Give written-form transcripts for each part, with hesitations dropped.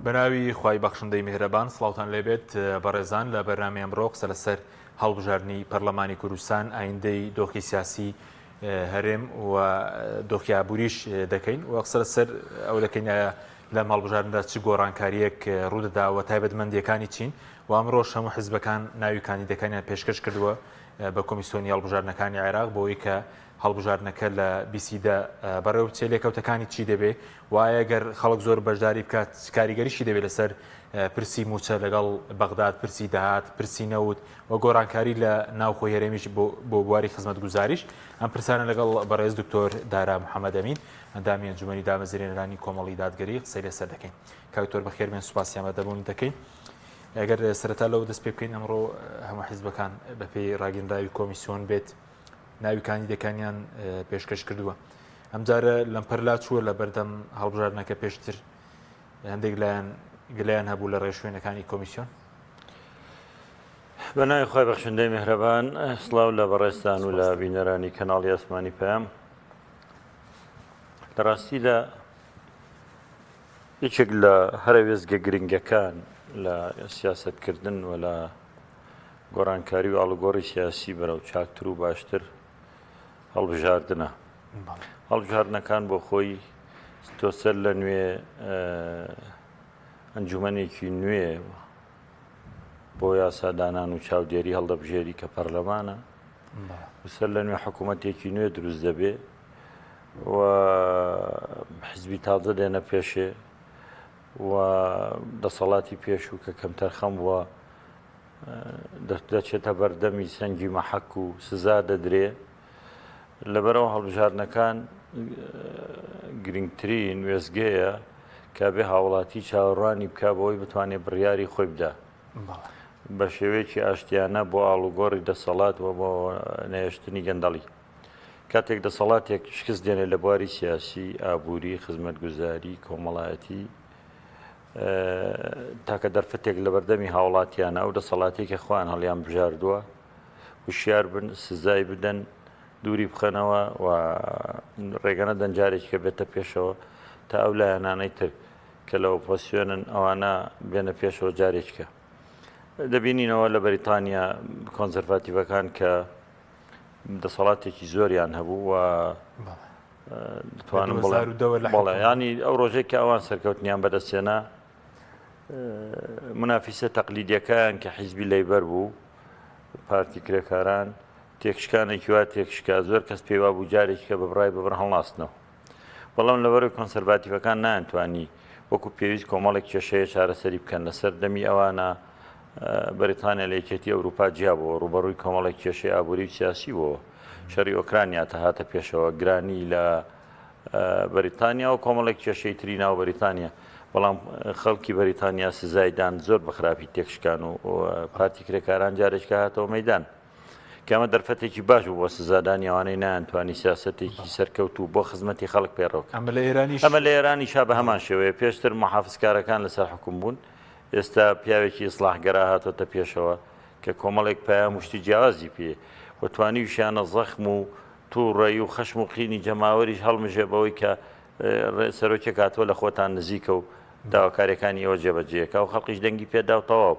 بەناوی خوای بەخشندەی میهرەبان سڵاوتان لێبێت بەڕێزان لە بەرنامەی ئەمڕۆ قسە لەسەر هەڵبژاردننی پەرلەمانی کوردستان ئایندەی دۆخی سیاسی هەرێم و دۆخی ئابووریش دەکەین و قسە لەسەر ئەو دەکەین لە هەڵبژاردندا چ گۆڕانکاریەک ڕوودەداوە تایبەتمەندیەکانی چین و ئەمڕۆژ هەموو حیزبەکان ناوی کاندیدەکانیان پێشکەش کردووە بە کۆمیسیۆنی هەڵبژاردنەکانی عێراق بۆی کە هەڵبژاردنەکە لە بیسیدا بەڕێوە چێلێکەوتەکانی چی دەبێ وایە گەر خەڵک زۆر بەشداری بکات کاریگەریشی دەبێت لەسەر پرسی موچە لەگەڵ بەغداد پرسی داهات پرسی نەوت و گۆڕانکاری لە ناوخۆی هەرێمیش بۆ بواری خزمەت گوزاریش ئەم پرسانە لەگەڵ بەڕێز دکتۆر دارا محەممەد ئەمین ئەندامی ئەنجومەنی دامەزرێنەرانی کۆمەڵی دادگەری قسەی لەسەر دەکەین کاکتۆر بەخێربێن سوپاسیامە دەبوون دەکەین ئەگەر سەرەتا لەو دەست پێ بکەین ئەمڕۆ هەموو حیزبەکان بەپێی ڕاگەندراوی کۆمیسیۆن بێت ناوی کاندیدەکانیان پێشکەش کردووە ئەم جارە لەم پەرلا چووە لە بەردەم هەڵبژاردنەکە پێشتر هەندێک گلەیان هەبوو لە ڕێژوێنەکانی کۆمیسیۆن بەناوی خۆی بەخشندەی میهرەبان سڵاو لە بەڕێستان و لە بینەرانی کەناڵی ئاسمانی پەیام لە ڕاستیدا یەکێک لە هەرە وێزگە گرنگەکان لە سیاسەتکردن و لە گۆڕانکاری و ئاڵوگۆڕی سیاسی بەرەو چاکتر و باشتر هەڵبژاردنە هەڵبژاردنەکان بۆ خۆی تۆسەر لە نوێ ئەنجومەنێکی نوێ بۆ یاسادانان و چاودێری هەڵدەبژێری کە پەرلەمانە وسەر لە نوێ حکوومەتێکی نوێ دروست دەبێ و حیزبی تازە دێنە پێشێ و دەسەڵاتی پێش و کە کەم تەرخەم وە دەچێتە بەردەمی سەنگی مەحەک و سزا دەدرێ لەبەرەوە هەڵبژاردنەکان گرنگترین وێزگەیە کە بێ هاوڵاتی چاوەڕوانی بکە بەوەی بتوانێت بڕیاری خۆی بدە بە شێوەیەکی ئاشتیانە بۆ ئاڵوگۆڕی دەسەڵات و بۆ نەهێشتنی گەندەڵی کاتێک دەسەڵاتێک شکست دێنێت لە بواری سیاسی ئابووری خزمەتگوزاری کۆمەڵایەتی تاکە دەرفەتێک لە بەردەمی هاوڵاتیانە ئەو دەسەڵاتێکی خۆیان هەڵیان بژاردووە وشیار بن سزای بدەن دووری بخەنەوە و ڕێگەنە دەنجارێک کە بێتە پێشەوە تا ئەو لایەنانەی تر کە لە ئۆپۆسیۆنن ئەوانە بێنە پێشەوە جارێککە دەبینینەوە لە بەریتانیا کۆنسەرڤاتیڤەکان کە دەسەڵاتێکی زۆریان هەبوو و دەتوانم بڵێ ینی ئەو ڕۆژێک کە ئەوان سەرکەوتنیان بەدەستێنا منافیسە تەقلیدیەکان کە حیزبی لەیبەر بوو پارتی کرێکاران تێکشکانێکی وا تێکشکا زۆر کەس پێی وا بوو جارێککە بە بڕای بەبڕ هەڵناستنەوە بەڵام لەبەرەوەی کۆنسەرڤاتیڤەکان نایانتوانی وەکو پێویست کۆمەڵێک کێشەیە چارەسەری بکەن لەسەر دەمی ئەوانە بەریتانیا لە یەکێتی ئەوروپا جیابەوە ڕوبەڕووی کۆمەڵێک کێشەی ئابووری و سیاسی بۆ شەڕی ئۆکرانیا هاتە پێشەوە گرانی لە بەریتانیا و کۆمەڵێک کێشەی تری ناو بەریتانیا بەڵام خەڵکی بەریتانیا سزایدان زۆر بە خراپی تێکشکان و پارتی کرێکاران جارێککە هاتەوە مەیدان کامە دەرفەتێکی باش بوو بۆ سزادانی ئەوانەی نایانتوانی سیاسەتێکی سەرکەوت و بۆ خزمەتی خەڵک پێڕۆکە ئەمە لە ئێرانیشا بە هەمان شێوەیە پێشتر محافزکارەکان لەسەر حکوم بوون ئێستا پیاوێکی ئیسلاحگەرا هاتۆتە پێشەوە کە کۆمەڵێک پایان مشتی جیاوازی پێ وتوانی وشانە زەخم و تووڕێی و خەشم و قینی جەماوەریش هەڵمژێ بەوەی کە سەرۆکێک هاتووە لە خۆتان نزیکە و داواکاریەکانی ئەوە جێبەجێەکە و خەڵقیش دەنگی پێدا و تەواو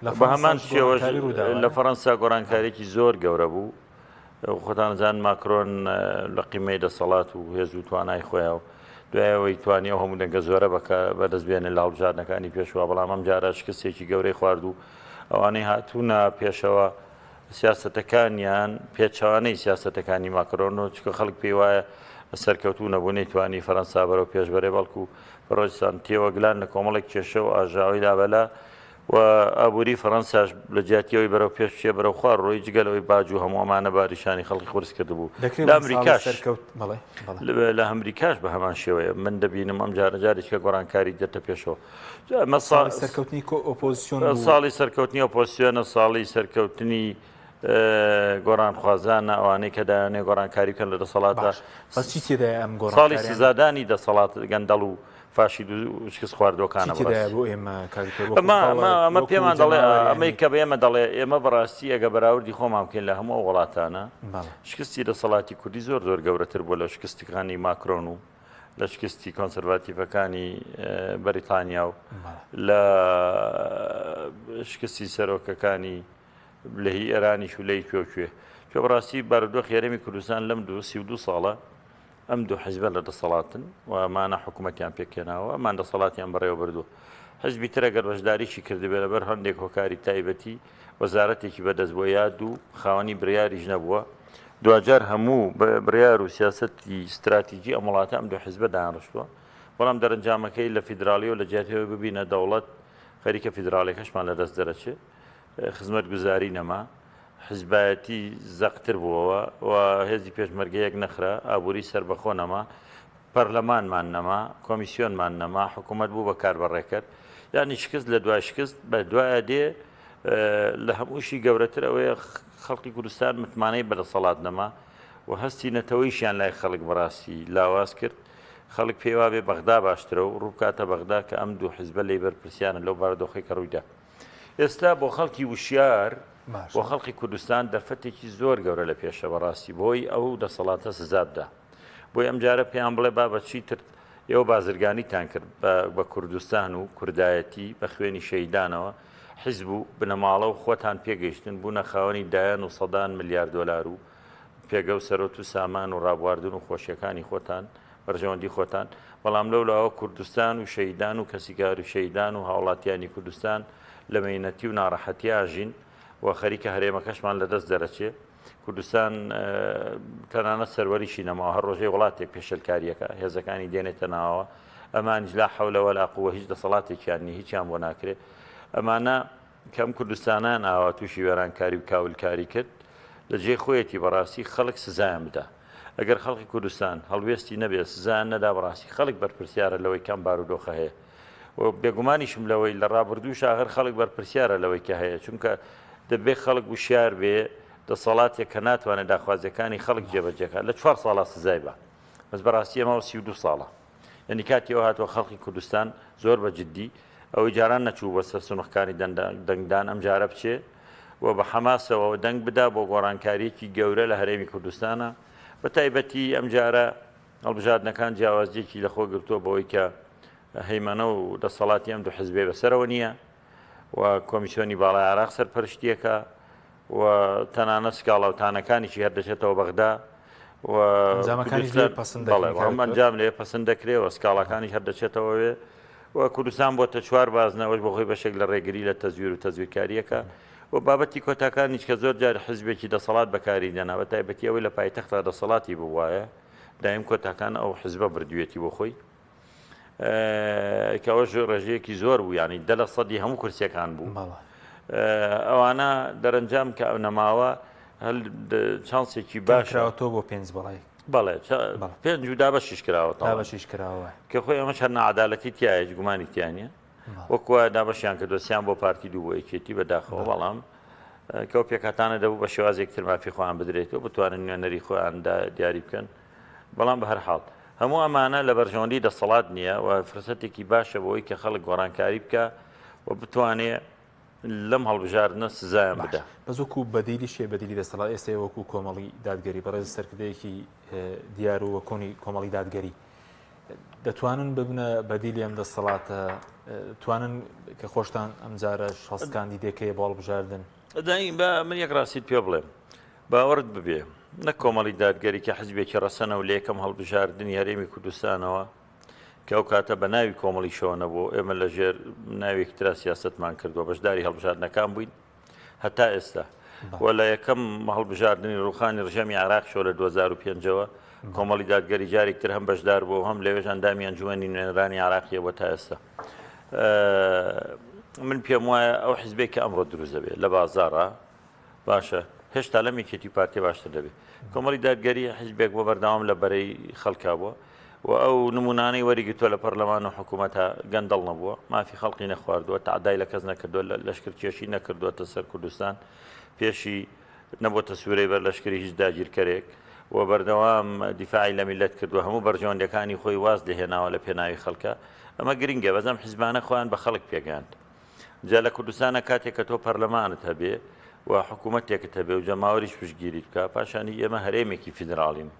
بە هەمان شێوە لە فەڕەنسا گۆڕانکارێکی زۆر گەورە بوو خۆتانزان ماکرۆن لە قیمەی دەسەڵات و هێز و توانای خۆیان و دوایەوەی توانی ئەو هەموو دەنگە زۆرە بەدەستبێنێ لە هەڵبژاردنەکانی پێشەوە بەڵام ئەم جارە شکستێکی گەورەی خوارد و ئەوانەی هاتوونە پێشەوە سیاسەتەکانیان پێچوانەی سیاسەتەکانی ماکرۆن چکە خەڵک پێی وایە سەرکەوتوو نەبوو نەیتوانی فەڕەنسا بەرەو پێشبەرێ بەڵکو ڕۆژستان تێوەگلان لە کۆمەڵێک کێشە و ئاژاوی لابەلا و ئابووری فەڕەنساش لە جیاتیەوەی بەرەو پێش چێ بەرەو خوار ڕۆی جگەلەوەی باج و هەموو ئەمانە باریشانی خەڵکی خورس کرده بوو لە ئەمریکاش لە ئەمریکاش بە هەمان شێوەیە من دەبینم ئەم جارێککە گۆڕانکاری دێتە پێشەوە ساڵی سەرکەوتنی ئۆپۆزیسیۆنە ساڵی سەرکەوتنی گۆڕانخوازانە ئەوانەی کە دایانێ گۆڕانکاری بکەن لە دەسەڵاتە ساڵی سزادانی دەسەڵات گەندەڵ و فاشی شکست خواردەکانە ئەمە پێمان دەڵێ ئەمەی کە بە ئێمە دەڵێ ئێمە بەڕاستی ئەگە بەراوردی خۆمان بکەین لە هەموو وڵاتانە شکستی دەسەڵاتی کوردی زۆر گەورەتر بۆ لە شکستەکانی ماکرۆن و لە شکستی کۆنسەرواتیڤەکانی بەریتانیا و لە شکستی سەرۆکەکانی لەهی ئێرانیش و لەی کوێکوێ کە بەڕاستی بارودۆخ یاریمی کوردستان لەم 32 ساڵە ئەم دوو حیزبە لە دەسەڵاتن و ئەمانە حکوومەتیان پێکێناوە ئەمان دەسەڵاتیان بەڕێوە بردووە حزبی ترە گەر بەشداریشی کردبێت لەبەر هەندێک هۆکاری تایبەتی وەزارەتێکی بەدەست بۆ یاد و خاوەنی بڕیاریش نەبووە دوجار هەموو بڕیار و سیاسەتی استراتیژی ئەم وڵاتە ئەم دوو حیزبە داهێناشتووە بەڵام دەرەنجامەکەی لە فیدراالی و لە جیاتەوە ببینە دەوڵەت خەریکە فیدراالیەکەشمان لە دەست دەرەچێت خزمەت گوزاری نەما حزبایەتی زەقتر بووەوە و هێزی پێشمەرگەیەک نەخرا ئابووری سربەخۆ نەما پەرلەمانمان نەما کۆمیسیۆنمان نەما حکوومەت بوو بە کاربڕێکرد یانی شکست لە دوای شکست بە دوایە دێ لە هەمووشی گەورەتر ئەوەیە خەڵکی کوردستان متمانەی بەدەسەڵات نەما و هەستی نەتەوەیشیان لای خەڵک بەڕاستی لاواز کرد خەڵک پێوا بێ بەغدا باشترە و ڕووکاتە بەغدا کە ئەم دوو حیزبە لەیبەر پرسیانە لەو بارودۆخی کە ڕوویدا ئێستا بۆ خەڵکی وشیار بۆ خەڵکی کوردستان دەرفەتێکی زۆر گەورە لە پێشە بەڕاستی بۆی ئەو دەسەڵاتە سزابدا بۆی ئەم جارە پێیان بڵێ بابەچی تر ئێوە بازرگانیتان کرد بە کوردستان و کوردایەتی بە خوێنی شەیدانەوە حیزب و بنەماڵە و خۆتان پێگەیشتن بوونە خاوەنی دایان و سەدان ملیار دۆلار و پێگە و سەرۆت و سامان و ڕابواردن و خۆشیەکانی خۆتان بەرژەوەندی خۆتان بەڵام لەولاوە کوردستان و شەیدان و کەسیگار و شەیدان و هاوڵاتیانی کوردستان لە مەینەتی و ناڕەحەتی ئاژین و خەریکە هەرێمەکەشمان لەدەست دەرەچێ کوردستان تەنانەت سەروەریشی نەماوە هەر ڕۆژەی وڵاتێک پێشەلکاریەکە هێزەکانی دێنێتە ناوە ئەمانیش لا حەولە وەلا قووە هیچ دەسەڵاتێکیان نی هیچیان بۆ ناکرێت ئەمانە کەم کوردستانان ئاوا تووشی وێرانکاری و کاولکاری کرد لە جێ خۆیەتی بەڕاستی خەڵک سزایان بدە ئەگەر خەڵکی کوردستان هەڵوێستی نەبێت سزایان نەدا بەڕاستی خەڵک بەرپرسیارە لەوەی کەم بارودۆخە هەیە و بێگومانیشم لەوەی لە ڕابردوو شاغر خەڵک بەرپرسیارە لەوەی کە هەیە چونکە دەبێت خەڵک وشیار بێ دەسەڵاتێک کە ناتوانێت داخوازیەکانی خەڵک جێبەجێکە لە 4 ساڵە سزای بە بەس بەڕاستی ئەمە 32 ساڵە یعنی کاتیەوە هاتووە خەڵکی کوردستان زۆر بە جددی ئەوەی جاران نەچوو بەسەر سنوورەکانی دەنگدان ئەم جارە بچێ و بە حەماسەوە دەنگ بدا بۆ گۆڕانکاریەکی گەورە لە هەرێمی کوردستانە بە تایبەتی ئەم جارە هەڵبژاردنەکان جیاوازیەکی لەخۆ گرتووە بەوەی کە هەیمەنە و دەسەڵاتی ئەم دوو حیزبێ بەسەرەوە نییە و کۆمیسیۆنی باڵای عراق سەرپەرشتیەکە و تەنانەت سکاڵاوتانەکانیشی هەردەچێتەوە بەغدا و ئەنجام لێ پەسەند دەکرێت و سکاڵەکانیش هەردەچێتەوە وێ و کوردستان بۆتە 4 بازنەوەش بۆ خۆی بەشێک لە ڕێگری لە تەزویر و تەزویرکاریەکە و بابەتی کۆتاکانیش کە زۆر جار حزبێکی دەسەڵات بەکاری دێنا بە تایبەتی ئەوەی لە پایتەختە دەسەڵاتی بوایە دایم کۆتاکان ئەو حزبە بردوێتی بۆ خۆی کەەوە ڕێژەیەکی زۆر بوو ینی 100% هەموو کورسیەکان بوو ئەوانە دەرەنجام کە ئەو نەماوە هەل چانسێکی باشراوەوە بۆ 5 بەڵی بەڵێ 5 جودا بەشیش کراوەەوە بەشیش کراوە کە خۆی ئەمە هەر نەعادالەتی تایە گومانی تیانە وەکووە دابەشیان کە دۆسییان بۆ پارتی دوو بۆ یەکێتی بەداخەوە بەڵام کە پێکاتانە دەبوو بە شێوازێکتر مافی خۆیان بدرێتەوە بتوانن نوێنەری خۆیاندا دیاری بکەن بەڵام بە هەر حاڵ هەموو ئەمانە لە بەرژەوەندی دەسەڵات نییە و فرسەتێکی باشە بۆەوەی کە خەڵک گۆڕانکاری بکە و بتوانێت لەم هەڵبژاردنە سزایان بدە بەزۆکو بەدیلی شێ بەدیلی دەسەڵات ئێستا وەکو کۆمەڵی دادگەری بەڕێز سەرکردەیەکی دیار و وەکۆنی کۆمەڵی دادگەری دەتوانن ببنە بەدیلی ئەم دەسەڵاتە توانن کە خۆشتان ئەمجارە شەستکاندی دێکەیە بۆ هەڵبژاردن دایم بە من یەک ڕاستیت پێ بڵێم باوەڕت ببێ نەک کۆمەڵی دادگەری کە حزبێکی ڕەسەنە و لە یەکەم هەڵبژاردننی هەرێمی کوردستانەوە کە ئەو کاتە بە ناوی کۆمەڵی شەوە نەبوو ئێمە لە ژێر ناوێکی ترا سیاستمان کردووە بەشداری هەڵبژاردنەکان بووین هەتا ئێستا وە لە یەکەم هەڵبژاردننی ڕوخانی ڕژەمی عراق شۆ لە 2005ەوە کۆمەڵی دادگەری جارێکتر هەم بەشدار بوو هەم لەوێژ ئەندامی ئەنجومەنی نوێنەرانی عراقیە بۆ تا ئێستا من پێم وایە ئەو حیزبێکی ئەمڕۆ دروست دەبێت لە بازاڕە باشە هێشتا لە میکێتی پارتی باشتر دەبێت کۆمەڵی دادگەری حیزبێک بۆ بەردەوام لە بەرەی خەڵکا بووە و ئەو نمونانەی وەریگرتووە لە پەرلەمان و حکوومەتە گەندەڵ نەبووە مافی خەڵقی نەخواردووە تعدای لە کەس نەکردووە لەشکرکێشی نەکردووەتە سەر کوردستان پێشی نەبووتە سوورەی بەر لەشکری هیچ داگیرکەرێک و بەردەوام دیفاعی لە میلەت کردووە هەموو بەرژەوەندەکانی خۆی واز دەهێناوە لە پێناوی خەڵکە ئەمە گرنگە بەزەم حیزبانە خۆیان بە خەڵک پێگەاند جا لە کوردستانە کاتێک کە تۆ پەرلەمانت هەبێ و حکوومەتێکت هەبێ و جەماوەریش پشتگیریت بکە پاشانی ئێمە هەرێمێکی فیدراڵین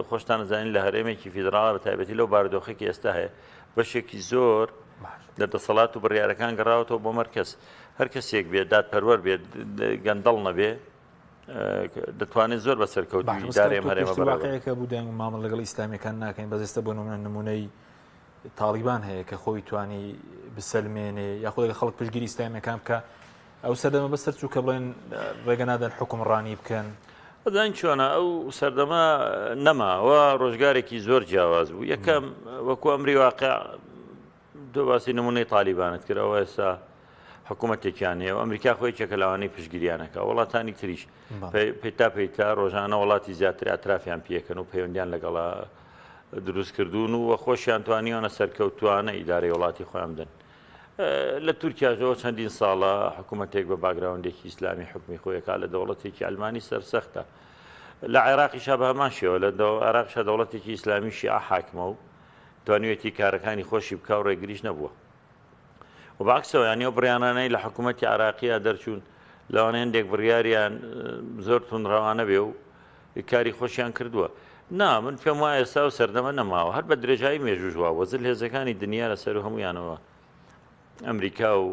خۆشتان نزانین لە هەرێمێکی فیدراڵە بە تایبەتی لەو بارودۆخێکی ئێستا هەیە بەشێکی زۆر لە دەسەڵات و بڕیارەکان گەڕاوەتەوە بۆ مەرکەز هەر کەسێک بێت دادپەروەر بێت گەندەڵ نەبێ دەتوانێت زۆر بەسەرکەوتوی دارێم هەرێمە واقعەکە بوو دەنگ مامەڵ لەگەڵ ئیسلامیەکان ناکەین بەزێستە بۆ نمونەی تاڵیبان هەیە کە خۆی توانی بسەلمێنێ یاخۆ لەگە خەڵک پشگیری ئیسلامیەکان بکە ئەو سەردەمە بەسەر چوو کە بڵێن ڕێگە نادەن حکومڕانی بکەن بەدان چۆنە ئەو سەردەما نەماوە ڕۆژگارێکی زۆر جیاواز بوو یەکەم وەکو ئەمری واقع دۆ باسی نمونەی تالیبانت کردەوە ئێستا حکوومەتێکیان هەیە و ئەمریکا خۆی چێکە لەوانەی پشگیریانەکە وڵاتانی تریش پێیتا ڕۆژانە وڵاتی زیاتر ئەترافیان پێکەن و پەیوەندیان لەگەڵا دروستکردوون و خۆشیان توانیوانە سەرکەوتوانە ئیدارەی وڵاتی خۆیان بدەن لە تورکیاژەوە چەندین ساڵە حکوومەتێک بە باگراوندێکی ئیسلامی حکمی خۆیەکە لە دەوڵەتێکی ئەلمانی سەرسەختە لە عێراقیشا بە هەمان شێوە لە عێراقشا دەوڵەتێکی ئیسلامی شیعە حاکمە و توانوێتی کارەکانی خۆشی بکە و ڕێگریش نەبووە و بەعکسەوە یانیەوە بڕیانانەی لە حکوومەتی عێراقیە دەرچوون لەوانە هەندێک بڕیاریان زۆر تونڕەوانە بێ و کاری خۆشیان کردووە نا من پێم وایە ئێستا و سەردەمە نەماوە هەر بە درێژایی مێژوژوە وەزل هێزەکانی دنیا لەسەر هەمویانەوە ئەمریکا و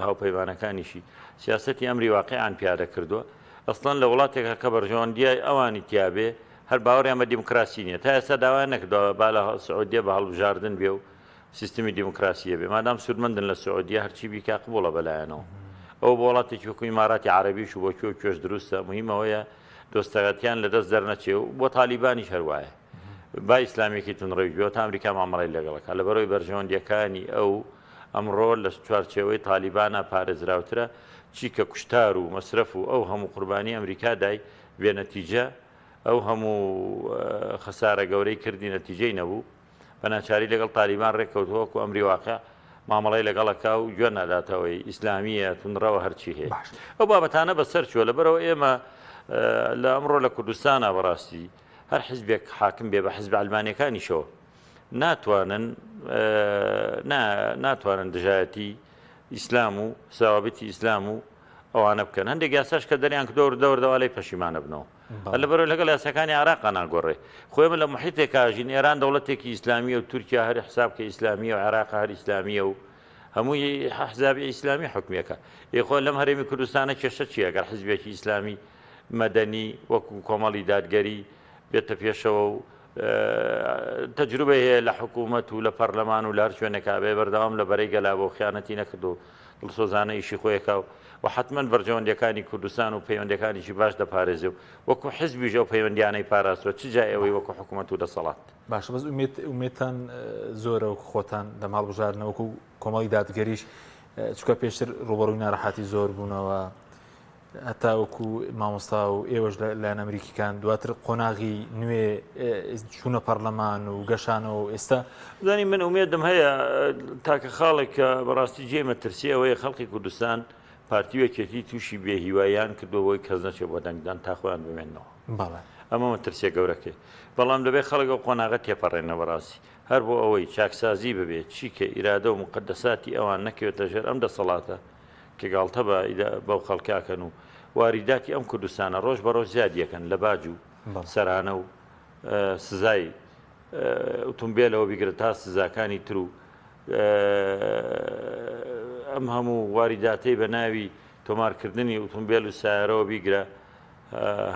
هاوپەیمانەکانیشی سیاسەتی ئەمری واقعیان پیادە کردووە ئەسڵەن لە وڵاتێکە کە بەرژەوەندیای ئەوانی تیابێ هەر باوەڕیان بە دیموکراسی نییە تا ئێستا داوای نەکردەوە با لە سعودیە بە هەڵبژاردن بێ و سیستمی دیموکراسیە بێ مادام سوودمەندن لە سعودیە هەرچی بیکا قبوڵە بەلایەنەوە ئەو بە وڵاتێکی وەکو ئیماراتی عەرەبیش و بۆ کوێش دروستە مهمەوەیە دۆستەکەتیان لەدەست دەرنەچێ و بۆ تالیبانیش هەروایە با ئیسلامیەکی تونڕەوی بێت تا ئەمریکا مامەڵی لەگەڵەکە لەبەرەوەی بەرژەوەندیەکانی ئەو ئەمڕۆ لە چوارچێوەی تالیبانە پارێزراوترە چیکە کوشتار و مەسرف و ئەو هەموو قوربانی ئەمریکا دای بێنەتیجە ئەو هەموو خەسارە گەورەی کردی نەتیجەی نەبوو بە ناچاری لەگەڵ تالیبان ڕێککەوتووەکو ئەمری واقع مامەڵی لەگەڵەکە و گوێ ناداتەوەی ئیسلامیە تونڕەوە هەرچی هەیە ئەو بابەتانە بەسەر چووە لەبەرەوە ئێمە لە ئەمڕۆ لە کوردستانە بەڕاستی هەر حیزبێک حاکم بێ بە حیزب ئەلمانیەکانیشەوە ناتوانن دژایەتی ئیسلام و سەوابەتی ئیسلام و ئەوانە بکەن هەندێک یاساش کە دەریان کردەوە دەوردەوالەی پەشیمانە بنەوە لەبەرەوەی لەگەڵ یاساکانی عێراقا ناگۆڕێ خۆمە لە محیتێکا ژین ئێران دەوڵەتێکی ئیسلامیە و تورکیا هەر حسابکە ئیسلامیە و عێراق هەر ئیسلامیە و هەمووی حزبی ئیسلامی حکومیەکە یخۆ لەم هەرێمی کوردستانە کێشە چیە گەر حزبێکی ئیسلامی مەدەنی وەکو کۆمەڵی دادگەری بێتە پێشەوە و تەجروبە هەیە لە حکوومەت و لە پەرلەمان و لە هەر شوێنێکا بێ بەردەوام لە بەرەی گەلا بۆ خیانەتی نەکرد و دڵسۆزانە ئیشی خۆیەکە و حتمما بەرژەوەندەکانی کوردستان و پەیوەندەکانیشی باش دەپارێزێ و وەکو حزبیش ئەو پەیوەندیانەی پاراستوە چ جای ئەوەی وەکو حکوومەت و دەسەڵات باشە بەس ئومێدتان زۆرە و خۆتان دەماڵ بژارنەوەکو کۆمەڵی دادگەریش چکە پێشتر ڕوبەڕووی ناڕەحەتی زۆر بوونەوە هەتا وەکو مامۆستا و ئێوەش لایەن ئەمریکیەکان دواتر قۆناغی نوێ چوونە پەرلەمان و گەشانەوە ئێستا زانی من ئومێدم هەیە تاکە خاڵێک کە بەڕاستی جێمە ترسی ئەوەیە خەڵکی کوردستان پارتیوەکێتی تووشی بێهیوایان کردەوەی کەس نەچێ بۆ دەنگدان تا خۆیان بمێنەوە ئەمە مەترسیە گەورەکەی بەڵام دەبێت خەڵک ئەو قۆناغە تێپەڕێنە بەڕاستی هەر بۆ ئەوەی چاکسازی ببێت چیکە ئیرادە و مقدساتی ئەوان نەکەوێتە ژێر ئەم دەسەڵاتە کە گاڵتە بەو خەڵکاکەن و واریداتی ئەم کوردستانە ڕۆژ بە ڕۆژ زیادیەکەن لە باج و سەرانە و سزای ئۆتۆمبیلەوە بیگرێت تا سزاکانی تر و ئەم هەموو واریداتەی بە ناوی تۆمارکردنی ئۆتۆمبیل و سایارەوە بیگرە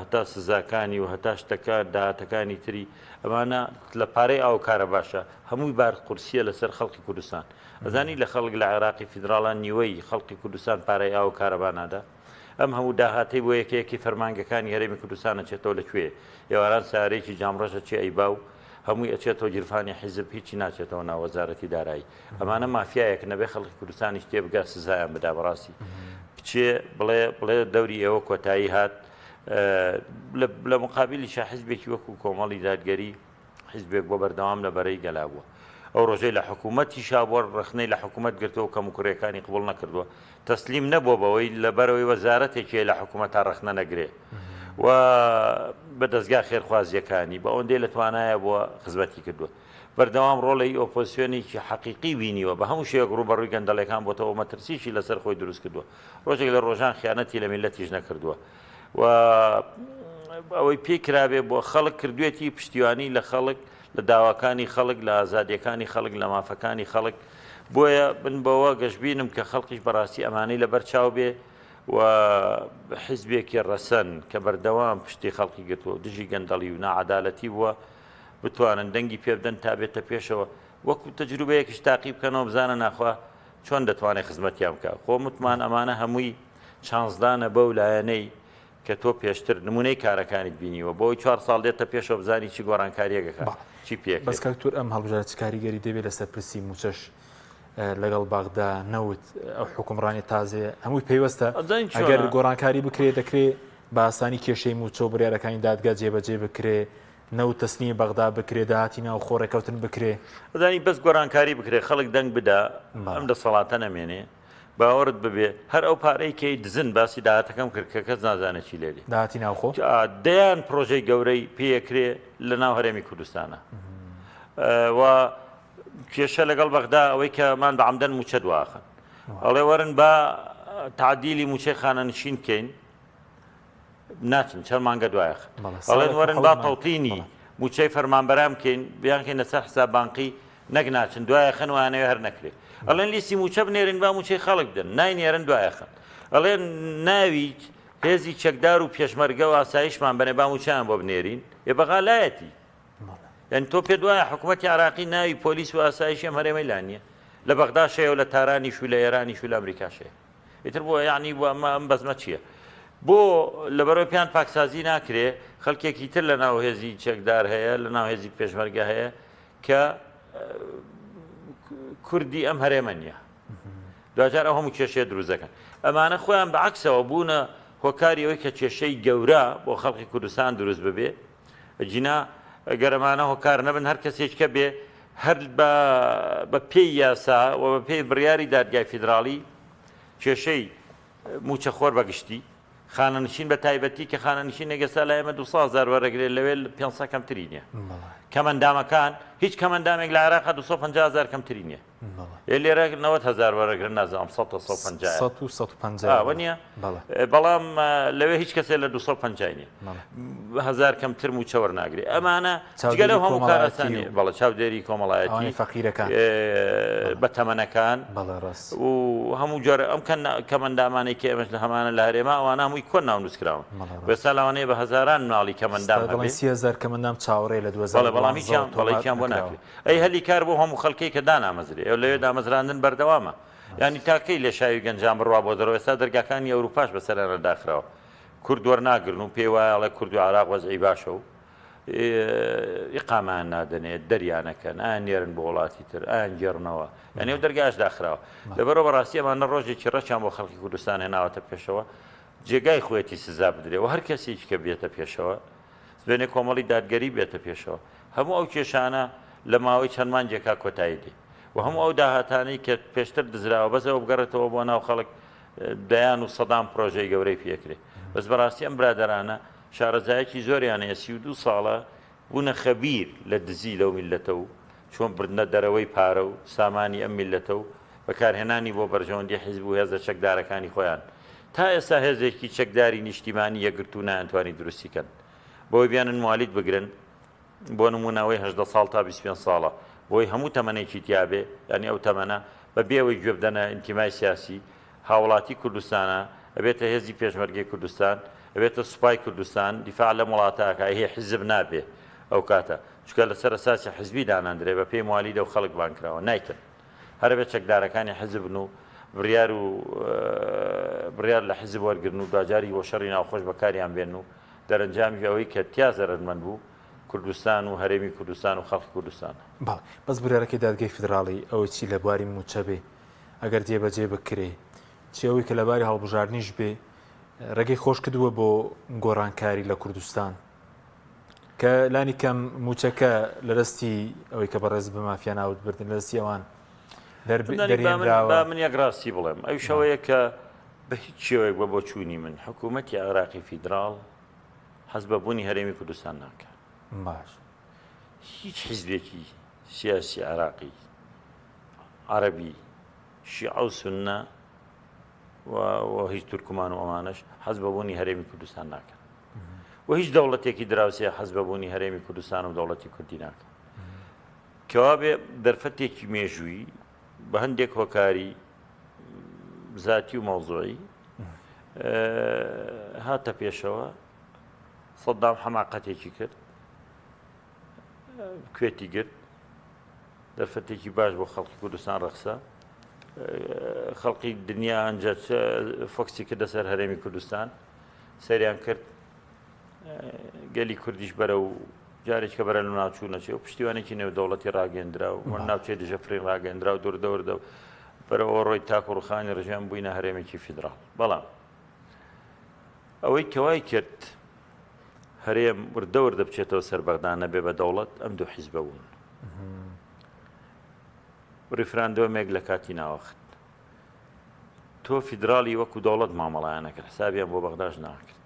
هەتا سزاکانی و هەتا شتەکان داهاتەکانی تری ئەمانە لە پارەی ئاو کارە باشە هەمووی بار قورسیە لەسەر خەڵکی کوردستان ئەزانی لە خەڵک لە عێراقی فیدراڵان نیوەی خەڵکی کوردستان پارەی ئاو کارەبانادا ئەم هەموو داهاتەی بۆ یەکەیەکی فەرمانگەکانی هەرێمی کوردستانە چێتەوە لەکوێ ئێواران سارێکی جامڕەشە چێ ئەیبا و هەمووی ئەچێتەوە گیرفانی حیزب هیچی ناچێتەوە ناو وەزارەتی دارایی ئەمانە مافیایەک نەبێ خەڵکی کوردستانیش تێبگا سزایان بدا بەڕاستی بچێ بڵێ دەوری ئێوە کۆتایی هات لە مقابلی حیزبێکی وەکو کۆمەڵی دادگەری حیزبێک بۆ بەردەوام لە بەرەی گەلا بووە ئەو ڕۆژەی لە حکوومەتی شابوە ڕخنەی لە حکوومەت گرتەوە کەم و کوڕەکانی قبول نەکردووە تەسلیم نەبووە بەوەی لەبەرەوەی وەزارەتێکی لە حکوومەت تا ڕخنە نەگرێ و بە دەستگا خێرخوازیەکانی بە ئەوەندێ لە توانایە بووە خزمەتی کردووە بەردەوام ڕۆڵی ئۆپۆزیسیۆنێکی حەقیقی بینیوە بە هەموو شێوەک ڕوبەڕووی گەندەڵەکان بۆتەوە مەترسیشی لەسەر خۆی دروست کردووە ڕۆژێک لە ڕۆژان خیانەتی لە میلەتیش نەکردووە و ئەوەی پێکرابێ بۆ خەڵک کردوێتی پشتیوانی لە خەڵک لە داواکانی خەڵک لە ئازادیەکانی خەڵک لە مافەکانی خەڵک بۆیە بنبەوە گەشتبینم کە خەڵکیش بەڕاستی ئەمانەی لەبەر چاو بێ و حیزبێکی ڕەسەن کە بەردەوام پشتی خەڵکی گرتووە دژی گەندەڵی و نەعەدالەتی بووە بتوانن دەنگی پێ بدەن تا بێتە پێشەوە وەکو تەجروبەیەکیش تاقی بکەنەوە بزانە ناخوا چۆن دەتوانێت خزمەتیان بکە خۆ متمان ئەمانە هەمووی چانسدانە بەو لایەنەی کە تۆ پێشتر نمونەی کارەکانیت بینیوە بۆی 4 ساڵ دێتە پێشەوە بزانی چی گۆڕانکاریەکەکە چی پێک بەس کەکتور ئەم هەڵبژارە چ کاریگەری دەبێت لەسەر پرسی موچەش لەگەڵ باغدا نەوت ئەو حکومڕانی تازێ هەمووی پێیوەستە ئەگەر گۆڕانکاری بکرێت دەکرێت بە ئاسانی کێشەی موچە بڕیارەکانی دادگا جێبەجێ بکرێ نەوت تەسنی بەغدا بکرێ داهاتی ناو خۆڕێکەوتن بکرێ بەزانی بەس گۆڕانکاری بکرێ خەڵک دەنگ بدا ئەم دەسەڵاتە نەمێنێ باوەڕت ببێ هەر ئەو پارەی کەی دزن باسی داهاتەکەم کرد کە کەس نازانێت چی لێدی داهاتی ناوخۆ دەیان پرۆژەی گەورەی پێکرێ لە ناو هەرێمی کوردستانە و کێشە لەگەڵ بەغدا ئەوەی کەمان بە عەمدەن موچە دواخن ئەڵێ وەرن بە تعدیلی موچەی خانەنشین بکەین ناچن چەند مانگە دوایەخ ئەڵێن وەرن با تەوتینی موچەی فەرمانبەران بکەین بیانکەین لەسەر حساب بانقی نەک ناچن دوایەخن وانەوێ هەر نەکرێ ئەڵێن لیستی موچە بنێرن با موچەی خەڵک بدەن ناینێرن دوایەخن ئەڵێن ناوی هێزی چەکدار و پێشمەرگە و ئاسایشمان بنێ با موچەیان بۆ بنێرین ێ بەغالایەتی یعنی تۆ پێ دوایە حکوومەتی عراقی ناوی پۆلیس و ئاسایشی ئەم هەرێمەی لا نییە لە بەغدا شەیە و لە تارانیش و لە ئێرانیش و لە ئەمریکا شەیە ئیتر بۆ یعنی بۆ ئەم بەزمە چییە بۆ لەبەرەوەی پێیان پاکسازی ناکرێ خەڵکێکی تر لە ناو هێزی چەکدار هەیە لە ناو هێزی پێشمەرگە هەیە کە کوردی ئەم هەرێمە نییە دوجار ئەو هەموو کێشەیە دروستەکەن ئەمانە خۆیان بەعکسەوە بوونە هۆکاری ئەوەی کە کێشەی گەورە بۆ خەڵکی کوردستان دروست ببێ جینا گەرەمانە هۆکار نەبن هەر کەسێککە بێ هەر بە پێی یاسا و بە پێی بڕیاری دادگای فیدراڵی کێشەی موچەخۆر بەگشتی خانەنشین بە تایبەتی کە خانەنشین ئێگەستا لە ئێمە 200,000 وەرەگرێت لەوێ 500 کەمتری نییە کەمەندامەکان هیچ کەمەندامێک لە عێراقا 250,000 کەمتری نییە لێرە 90,000 وەرەگرن نازانم 150 نییە بەڵام لەوێ هیچ کەسێک لە 250 نییە 1000 کەمتر موچە وەرناگرێت ئەمانە جگە لەو هەموو کارەسانی بەڵە چاودێری کۆمەڵایەتی فەقیرەکان بە تەمەنەکان و هەموو جۆرە ئەم کەمەندامانێک کە ئێمەش لە هەمانە لە هەرێما ئەوانە هەمووی کۆن ناونووسکراون بەسا لەوانەیە بە هەزاران ماڵی کەمەندام 30,000 کەمەندام چاوەڕێ لە 2000 بەڵام هیچیان بۆ ناکرێت ئەی هەلی کار بۆ هەموو خەڵکەی کە دانامەزرێ ئەو لەوێ دامەزراندن بەردەوامە ینی تاکەی لە شاوی گەنجان بڕوا بۆ دەرەوە ئێستا دەرگاکانی ئەوروپاش بەسەرە داخراوە کورد وەرناگرن و پێی وایە ئەڵێ کورد و عراق وەزعی باشە و ئیقامان نادەنێت دەریانەکەن ئایان نێرن بۆ وڵاتی تر ئایان گێڕنەوە یعنی ئەو دەرگاش داخراوە لەبەرەوە بەڕاستی ئەمانە ڕۆژێکی ڕەچیان بۆ خەڵکی کوردستان هێناوەتە پێشەوە جێگای خۆەتی سزا بدرێ و هەر کەسێکی کە بێتە پێشەوە بێنێ کۆمەڵی دادگەری بێتە پێشەوە هەموو ئەو کێشانە لە ماوەی چەند مانجێکا کۆتایی دێ و هەموو ئەو داهاتانەی کە پێشتر دزراوە بەسەوە بگەڕێتەوە بۆ ناو خەڵک دەیان و سەدان پرۆژەی گەورەی پێکرێ بەس بەڕاستی ئەم برادەرانە شارەزایەکی زۆریانەیە 32 ساڵە بوونە خەبیر لە دزی لەو میلەتە و چۆن بردنە دەرەوەی پارە و سامانی ئەم میلەتە و بەکارهێنانی بۆ بەرژەوەندی حیزب و هێزە چەکدارەکانی خۆیان تا ئێستا هێزێکی چەکداری نیشتیمانی یەکگرتو نایانتوانی دروستیکەن بۆی بیانن موالیت بگرن بۆ نمونەوەی 18 ساڵ تا 25 ساڵە بۆی هەموو تەمەنێکی تیابێ ینی ئەو تەمەنە بە بێەوەی گوێ بدەنە ئینتیمای سیاسی هاوڵاتی کوردستانە ئەبێتە هێزی پێشمەرگەی کوردستان ئەبێتە سوپای کوردستان دیفاع لە وڵاتاکە هەیە حیزب نابێ ئەو کاتە چکە لەسەر ئەساسی حزبی داناندرێ بە پێی موالی دەو خەڵک بانکراوە نایکرد هەربێت چەکدارەکانی حزبن و بڕیار لە حزب وەرگرن و داجاری بۆ شەڕی ناوخۆش بەکاریان بێن و دەرەنجامی ئەوەی کە تیا زەرمەند بوو کوردستان و هەرێمی کوردستان و خەڵکی کوردستان بەس بڕیارەکەی دادگای فدراڵی ئەوە چی لە بواری موچە بێ ئەگەر جێبەجێ بکرێ چی ئەوەی کە لەباری هەڵبژاردنیش بێ ڕێگەی خۆش کردووە بۆ گۆڕانکاری لە کوردستان کە لانی کەم موچەکە لە دەستی ئەوەی کە بەڕێز بە مافیا ناوت بردن لە دەستی ئەوان با من یەک ڕاستی بڵێم ئەو شەوەیە کە بە هیچ شێوەیەک بە بۆ چوونی من حکوومەتی عێراقی فیدراڵ حەز بە بوونی هەرێمی کوردستان ناکات باش هیچ حیزبێکی سیاسی عراقی عربی شیعە و سونە و هیچ تورکمان و ئەمانەش حەز بە بوونی هەرێمی کوردستان ناکەن و هیچ دەوڵەتێکی دراوسێ حەز بەبوونی هەرێمی کوردستان و دەوڵەتی کوردی ناکە کەوا بێ دەرفەتێکی مێژووی بە هەندێک هۆکاری ذاتی و مەوزوعی هاتە پێشەوە سەدام حەماقەتێکی کرد کوێتی گرت دەرفەتێکی باش بۆ خەڵکی کوردستان ڕەخسا خەڵکی دنیا ئەنجە فۆکسی کردە سەر هەرێمی کوردستان سەریان کرد گەلی کوردیش بەرە و جارێک کە بەرە لە ناوچوو نەچێ و پشتیوانێکی نێودەوڵەتی ڕاگەندرا و ناوچێ دژە فرین ڕاگەندرا و دووردەوردە بەرەوە ڕۆی تاک و ڕوخانی ڕژیان بووینە هەرێمێکی فیدراڵ بەڵام ئەوەی کەوای کرد هەرێم وردە بچێتەوە سەر بەغدا نەبێ بە دەوڵەت ئەم دوو حیزبە بوون ریفراندۆمێک لە کاتی ناوەخت تۆ فیدراڵی وەکو دەوڵەت مامەڵایانەکرد حسابیان بۆ بەغداش ناکرد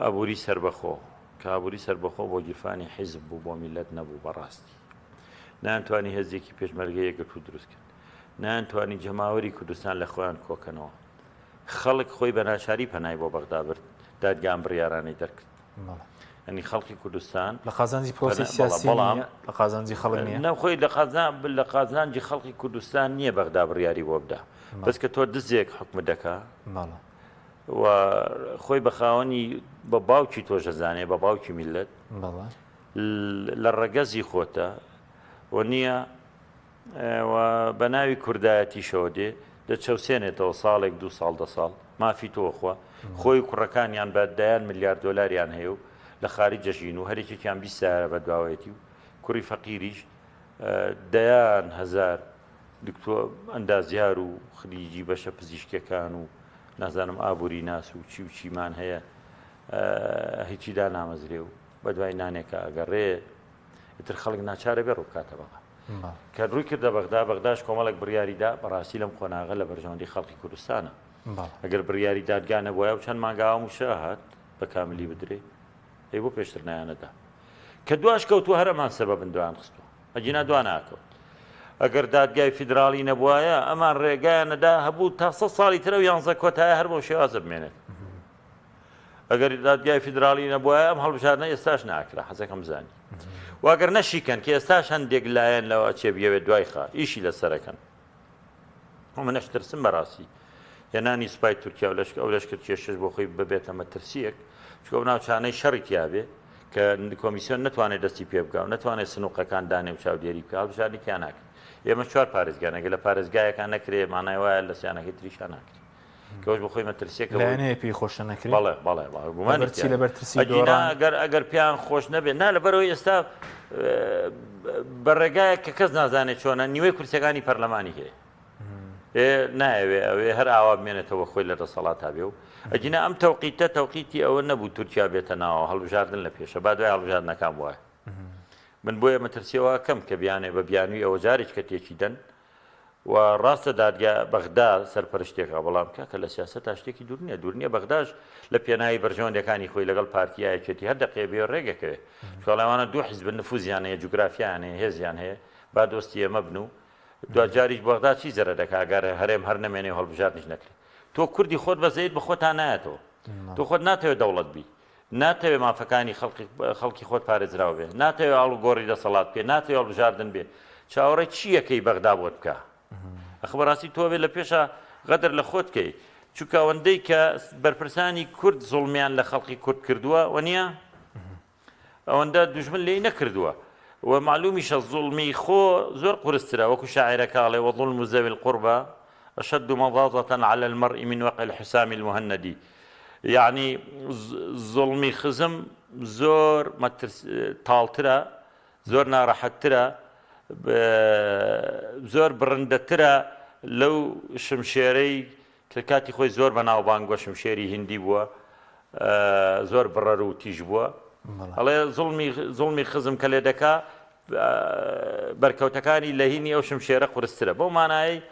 ئابووری سربەخۆ کە ئابووری سربەخۆ بۆ گیرفانی حیزب بوو بۆ میلەت نەبوو بەڕاستی نانتوانی هەزێکی پێشمەرگەیەکە تو دروستکرد نانتوانی جەماوەری کوردستان لە خۆیان کۆکەنەوە خەڵک خۆی بە ناچاری پەنای بۆ بەغدا برد دادگان بڕیارانەی دەرکرد ئەنی خەڵکی کوردستان لە قازانجی پرۆسی سیاسی لە قازانجی خەڵک نییە نەخۆی لە قازانجی خەڵکی کوردستان نییە بەغدا بڕیاری بۆ بدە بەس کە تۆ دزێک حکم دەکا و خۆی بە خاوەنی بە باوکی تۆژەزانێ بە باوکی میلەت لە ڕەگەزی خۆتە و نییە بە ناوی کوردایەتیشەوە دێ دەچەوسێنێتەوە ساڵێک دو ساڵ دە ساڵ مافی تۆخوا خۆی کوڕەکانیان بە دایان ملیارد دۆلاریان هەیە و لە خارج جەژین و هەرێکێکیان 20 سارە بە دواوەتی و کوڕی فەقیریش دەیان هەزار دکتۆر ئەندازیار و خلیجی بەشە پزیشکەکان و نازانم ئابووری ناس و چی و چیمان هەیە هیچیدا نامەزرێ و بە دوای نانێکە ئەگەڕێ ئیتر خەڵک ناچارە بێ ڕووکاتە بەغا کە ڕووی کردە بەغدا بەغداش کۆمەڵێک بڕیاریدا بەڕاستی لەم خۆناغە لە بەرژەوەندی خەڵکی کوردستانە ئەگەر بڕیاری دادگانە بۆیە و چەند مانگاوە موشە هات بە کاملی بدرێ هەی بۆ پێشتر نایانەدا کە دواش کەوتووە هەرەمان سەبەبن دوان خستووە ئەجینا دوان ناکەوت ئەگەر دادگای فیدراڵی نەبووایە ئەمان ڕێگایانەدا هەبوو تا 100 ساڵی ترە و 11 کۆتایە هەر بۆ شێوازە بمێنێت ئەگەر دادگای فیدراڵی نەبووایە ئەم هەڵبژاردنە ئێستاش ناکرا حەزەکەم بزانی واگەر نەشیکەن کە ئێستاش هەندێک لایەن لەوە چێ بێوێت دوای خا ئیشی لەسەرەکەن منەش ترسم بەڕاستی هێنانی سوپای تورکیا ئەو لەشکر کێشش بۆ خۆی ببێتە مەترسیەک چکە ئەو ناوچانەی شەڕی تیابێ کە کۆمیسیۆن نتوانێت دەستی پێ بگا و نتوانێت سنووقەکان دانێ و چاودێری بکە هەڵبژاردنێکیان ناکرێت ئێمە 4 پارێزگان ئەگەر لە پارێزگایەکان نەکرێ مانای وایە لە سیانەکەی تریشان ناکرێت کەوش بۆ خۆی مەترسیەکە لایەنەیە پێی خۆش نەکرێت ئەگەر پیان خۆش نەبێت نا لەبەرەوەی ئێستا بەڕێگایە کە کەس نازانێت چۆنە نیوەی کورسەکانی پەرلەمانی هەیە نایەوێ ئەوێ هەر ئاوا بمێنێتەوە خۆی لە دەسەڵات هابێ و ئەجینا ئەم تەوقیتە تەوقیتی ئەوە نەبوو تورکیا بێتە ناوە هەڵبژاردن لە پێشە با دوای هەڵبژاردنەکان وایە من بۆیە مەترسیەوە کەم کە بیانێ بە بیانووی ئەوە جارێک کە تێکی دەن و ڕاستە دادگا بەغدا سەرپەرشتێکە بەڵام کاکە لە سیاسەت تا شتێکی دوور نییە دوور نییە بەغداش لە پێناوی بەرژەوەندەکانی خۆی لەگەڵ پارتیایەکێتی هەر دەقێ بێ ڕێگەکەوێ چۆڵەوانە دوو حیزب نفوزیان هەیە جوگرافیان هەیە هێزیان هەیە با دۆستی ئێمە بن و دوجاریش بەغدا چی زەرە دەکاگەرە هەرێم هەر نەمێنێ هەڵبژاردنیش نەکرێت تۆ کوردی خۆت بەزەیت بە خۆتان نایەتەوە تۆ خۆت ناتەوێت دەوڵەت بی ناتەوێت مافەکانی خەڵکی خۆت پارێزراو بێ ناتەوێت ئاڵوگۆڕی دەسەڵات بێ ناتەوێت هەڵبژاردن بێ چاوەڕێ چیەکەی بەغدا بۆت بکە ئەخبەڕاستی تۆ بێ لە پێشە غەدر لە خۆتکەی چونکە ئەوەندەی کە بەرپرسانی کورد زوڵمیان لە خەڵکی کورد کردووە و نییە ئەوەندە دوژمن لێی نەکردووە و معلومیشە زوڵمی خۆ زۆر قورسترە وەکو شاعیرەکاڵێ وەظلم ذوي القربى أشد مضاضة على المرء من وقع الحسام المهندي يعني زوڵمی خزم زۆر تاڵترە زۆر ناڕەحەتترە زۆر بڕندەترە لەو شمشێرەی کە کاتی خۆی زۆر بە ناوبانگوە شمشێری هندی بووە زۆر بڕەر و تیژ بووە ئەڵێ زوڵمی خزم کە لێ دەکا بەرکەوتەکانی لە هینی ئەو شمشێرە قورسترە بەو مانایی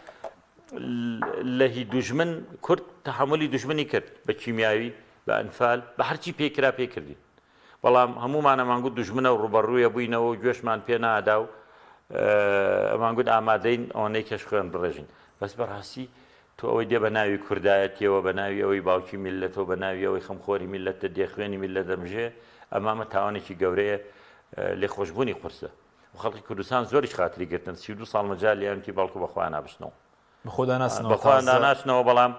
لە هی دوژمن کورد تەحملی دوژمنی کرد بە کیمیاوی بە ئەنفال بە هەرچی پێکرا پێکردین بەڵام هەمومانە مانگوت دوژمنە و ڕوبەڕوویە بووینەوە و گوێشمان پێ نادا و ئەمانگوت ئامادەین ئەوەنەی کەش خوێن بڕێژین بەس بەڕاستی تۆ ئەوەی دێ بە ناوی کوردایەتیەوە بە ناوی ئەوەی باوکی میلەتەوە بە ناوی ئەوەی خەمخۆری میلەتە دێخوێنی میلەت دەمژێ ئەمامە تاوانێکی گەورەیە لێخۆشبوونی قورسە و خەڵکی کوردستان زۆریش خاتری گرتن 32 ساڵ مەجالیانکی باڵکو بەخوا نابشنەوە بەخوا ناناسنەوە بەڵام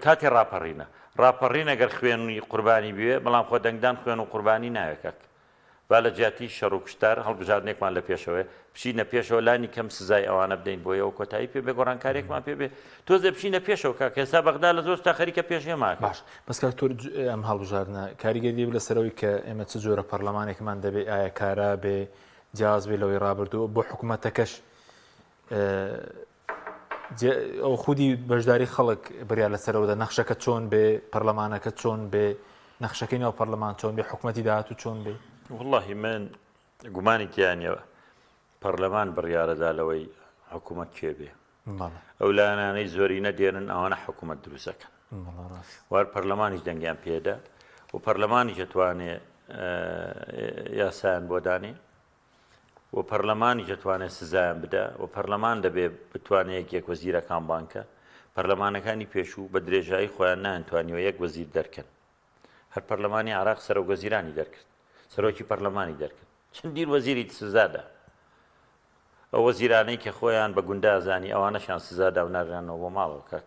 کاتی ڕاپەڕینە گەر خوێنی قوربانی بوێ بەڵام خۆ دەنگدان خوێن و قوربانی ناوێکەک با لە جیاتی شەڕ و کوشتار هەڵبژاردنێکمان لە پێشەوەی بچینە پێشەوە لانی کەم سزای ئەوانە بدەین بۆ ئەوە کۆتایی پێ بێ گۆڕانکارێکمان پێ بێ تۆزێ بچینە پێشەوە کاک ئێستا بەغدا لە زۆر تا خەریکە پێشێماکە باش بەس کاکتۆر ئەم هەڵبژاردنە کاریگەری لەسەرەوەی کە ئێمە چ جۆرە پەرلەمانێکمان دەبێ ئایا کارا بێ جیاز بێ لەوەی ڕابردووە بۆ حکوومەتەکەش ئەو خودی بەشداری خەڵک بڕیا لەسەرەوەدا نەخشەکە چۆن بێ پەرلەمانەکە چۆن بێ نەخشەکەی ناو پەرلەمان چۆن بێ حکوومەتی داهاتوو چۆن بێ واللهی من گومانی تیانەوە پەرلەمان بڕیارەدا لەوەی حکوومەت کێ بێ ئەو لایەنانەی زۆرینە دێنن ئەوانە حکوومەت دروستەکەن وار پەرلەمانیش دەنگیان پێدا و پەرلەمانیش دەتوانێت یاسایان بۆ دانێ و پەرلەمانی دەتوانێت سزایان بدە و پەرلەمان دەبێ بتوانێت یەک وەزیرەکان بانکە پەرلەمانەکانی پێشوو بە درێژایی خۆیان نانتوانیوە یەک وەزیر دەرکەن هەر پەرلەمانی عراق سەرۆک وەزیرانی دەرکرد سەرۆکی پەرلەمانی دەرکرد چەندین وەزیری سزادا ئەو وەزیرانەی کە خۆیان بە گوندازانی ئەوانەشان سزادا و ناژانەوە بۆ ماڵەوە کاک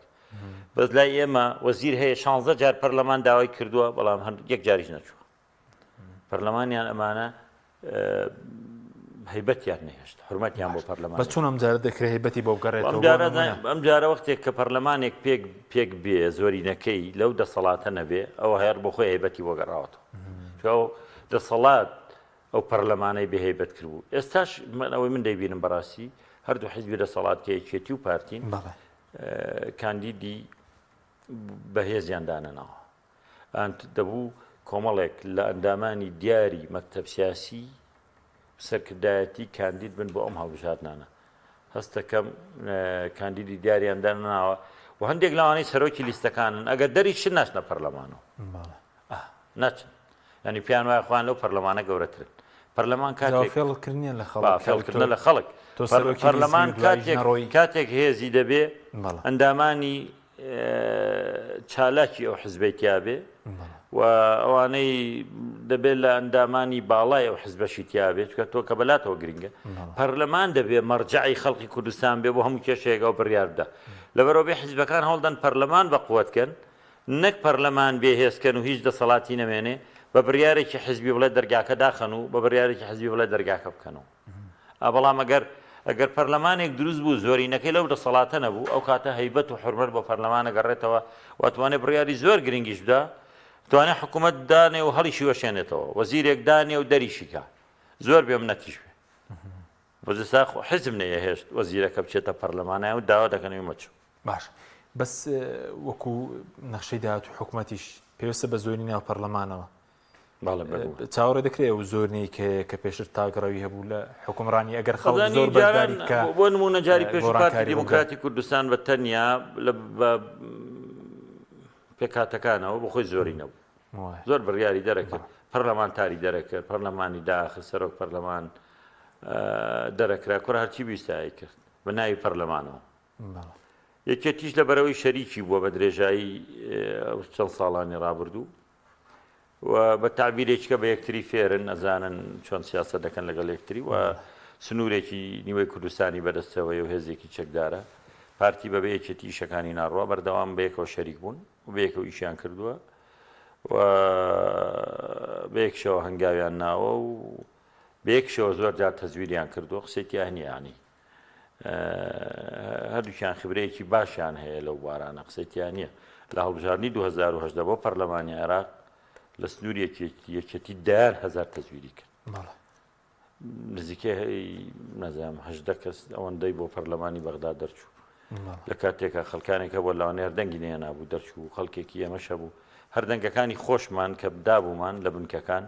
بەس لای ئێمە وەزیر هەیە 16 جار پەرلەمان داوای کردووە بەڵام یەک جاریش نەچووە پەرلەمانیان ئەمانە هەیبەتیان نەهێشت حرمەتیان بۆ پەرلەمان بەس چۆن ئەم جارە دەکرێت هەیبەتی بۆ بگەڕێتەوە ئەم جارە وەختێک کە پەرلەمانێک پێک بێ زۆرینەکەی لەو دەسەڵاتە نەبێ ئەوە هەیە بۆ خۆی هەیبەتی بۆ گەڕاوەتەوە دەسەڵات ئەو پەرلەمانەی بەهێبەت کردبوو ئێستاش ئەوەی من دەیبینم بەڕاستی هەردوو حیزبی دەسەڵات کەیەکێتی و پارتین کاندیدی بەهێزیان دانەنەوە دەبوو کۆمەڵێک لە ئەندامانی دیاری مەکتەب سیاسی سەرکردایەتی کاندید بن بۆ ئەم هەڵبژاردنانە هەستەکەم کاندیدی دیاریان دانەناوە و هەندێک لەوانەی سەرۆکی لیستەکانن ئەگەر دەریشن ناچنە پەرلەمانەوە ناچن ینی پیان وایە خوان لەو پەرلەمانە گەورەترن پەرلەمان فێڵکردنە لە خەڵک پەرلەمان کاتێک هێزی دەبێ ئەندامانی چالاکی ئەو حزبەی تیابێ و ئەوانەی دەبێت لە ئەندامانی باڵای ئەو حزبەشی تیابێت چکە تۆ کە بەلاتەوە گرنگە پەرلەمان دەبێت مەرجعی خەڵکی کوردستان بێ بۆ هەموو کێشەیەک ئەو بڕیاردا لەبەرەوە بێ حزبەکان هەڵدەن پەرلەمان بەقووەتکەن نەک پەرلەمان بێهێزکەن و هیچ دەسەڵاتی نەمێنێ بە بڕیارێکی حزبی بڵێ دەرگاکە داخەن و بە بڕیارێکی حزبی بڵێ دەرگاکە بکەنەوە بەڵام ئەگەر پەرلەمانێک دروست بوو زۆرینەکەی لەو دەسەڵاتە نەبوو ئەو کاتە هەیبەت و حرمەت بۆ پەرلەمانە گەڕێتەوە واتوانێت بڕیاری زۆر گرنگیش بدا توانێت حکوومەت دانێ و هەڵیشی وەشێنێتەوە وەزیرێک دانێ و دەریشیکە زۆر بێم نەتیش بێ بۆزستا حزب نەیەهێشت وەزیرەکە بچێتە پەرلەمانای و داوا دەکەنەوەی مەچوو باش بەس وەکو نەخشەی داهات و حکوومەتیش پێویستە بە زۆری ناو پەرلەمانەوە چاوەڕێ دەکرێت و زۆرنەی کە پێشتر تاگەڕەوی هەبوو لە حکومڕانی ئەگەر خەڵک زۆر بەرداری بکە بۆ نمونە جاری پێش پارتی دیموکراتی کوردستان بە تەنیا پێکاتەکانەوە بۆ خۆی زۆری نەبوو زۆر بڕیاری دەرەکرد پەرلەمانتاری دەرەکرد پەرلەمانی داخل سەرۆک پەرلەمان دەرەکرا کوڕ هەرچی بیستایی کرد بە ناوی پەرلەمانەوە یەکێتیش لە بەرەوەی شەریکی بووە بە درێژایی چەند ساڵانی ڕابردوو و بە تعبیرێککە بە یەکتری فێرن ئەزانن چۆن سیاست دەکەن لەگەڵ یەکتری و سنوورێکی نیوەی کوردستانی بەدەستەوەی و هێزێکی چەکدارە پارتی بەبێ یەکێتی ئیشەکانی ناڕوە بەردەوام بەیەکەوە شەریک بوون و بەیەکەوە ئیشیان کردووە و بەیەکشەوە هەنگاویان ناوە و بەیەکشەوە زۆر جار تەزویریان کردووە قسێکی هەنیانی هەردووکیان خبرەیەکی باشیان هەیە لەو بارانە قسەیان نییە لە هەڵبژاردننی 2010 بۆ پەرلەمانی عێراق لە سنوور یەکێتی 10,000 تەزویری کرد نزیکە نەزانم 18 کەس ئەوەندەی بۆ پەرلەمانی بەغدا دەرچوو لە کاتێکە خەڵکانێکە بۆ لاوانێ هەردەنگی نێ نابوو دەرچوو خەڵکێکی ئێمەشە بوو هەردەنگەکانی خۆشمان کە بدابوومان لە بنکەکان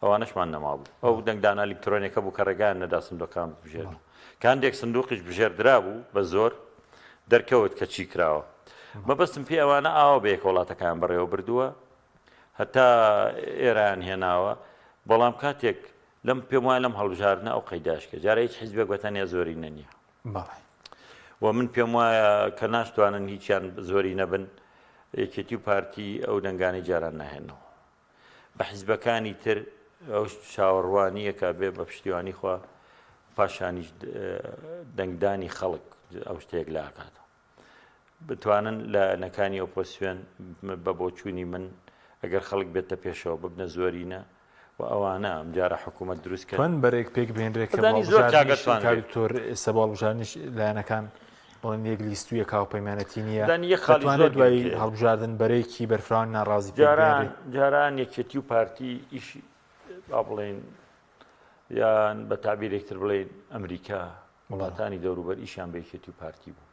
ئەوانەشمان نەمابوو ئەو دەنگدان ئەلکترۆنیەکە بوو کە ڕێگایان نەدا سندوقەکان بژێن کاندێک سندوقیش بژێردرا بوو بە زۆر دەرکەوت کە چی کراوە مەبەستم پێ ئەوانە ئاوا بە یەک وڵاتەکان بەڕێوە بردووە هەتا ئێران هێناوە بەڵام کاتێک لەم پێم وایە لەم هەڵبژاردنە ئەو قەیداش کرد جارە هیچ حیزبێک بەتەنیا زۆری نەنیە و من پێم وایە کە ناشتوانن هیچیان زۆری نەبن یەکێتی و پارتی ئەو دەنگانی جاران ناهێنەوە بە حیزبەکانی تر ئەو چاوەڕوانیە کە بێ بە پشتیوانی خوا پاشانیش دەنگدانی خەڵک ئەو شتێک لا ئاکاتەوە بتوانن لە نەکانی ئۆپۆسیۆن بە بۆچوونی من ئەگەر خەڵک بێتە پێشەوە ببنە زۆرینە و ئەوانە ئەم جارە حکوومەت دروست کرد توان بەرێک پێک بهێنرێت کە کاکتۆر ئێستا باڵبژاردنیش لایەنەکان بڵێن یەک لیستویە کاوپەیمانەتی نییە دەتوانێت دوای هەڵبژاردن بەرێکی بەرفراوان ناڕازی جاران یەکێتی و پارتی ئیشی با بڵێن یان بە تابیرێکتر بڵێن ئەمریکا وڵاتانی دەوروبەر ئیشیان بە یەکێتی و پارتی بوو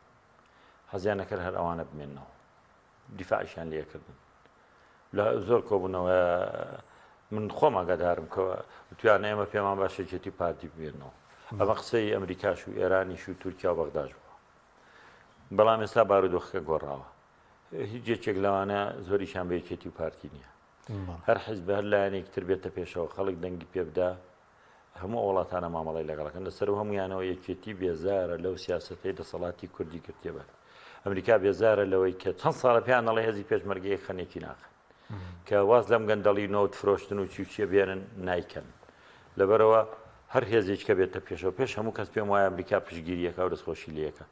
حەزیان نەکرد هەر ئەوانە بمێنەوە دیفاعیشیان لێکردن لە زۆر کۆبوونەوە من خۆم ئاگادارم کەەوە توانە ئێمە پێمان باش یەکێتی پارتی بمێنەوە ئەمە قسەی ئەمریکاش و ئێرانیش و تورکیا و بەغداش بووە بەڵام ئێستا بارودۆخەکە گۆڕاوە هیچ جێکێک لەوانە زۆریشان بە یەکێتی و پارتی نییە هەر حیزب هەر لایەنێکتر بێتە پێشەوە خەڵک دەنگی پێ بدا هەموو وڵاتانە مامەڵی لەگەڵەکەن لەسەر هەمویانەوە یەکێتی بێزارە لەو سیاسەتەی دەسەڵاتی کوردی کردێبەر ئەمریکا بێزارە لەوەی کە چەند ساڵە پێیان نەڵێ هەزی پێشمەرگەیەک خەنێکی ناخن کە واز لەم گەندەڵی نۆت فرۆشتن و چیوچیە بێنن نایکەن لەبەرەوە هەر هێزێک کە بێتە پێشەوە پێش هەموو کەس پێم وایە ئەمریکا پشگیریەکە و دەستخۆشی لەیەکە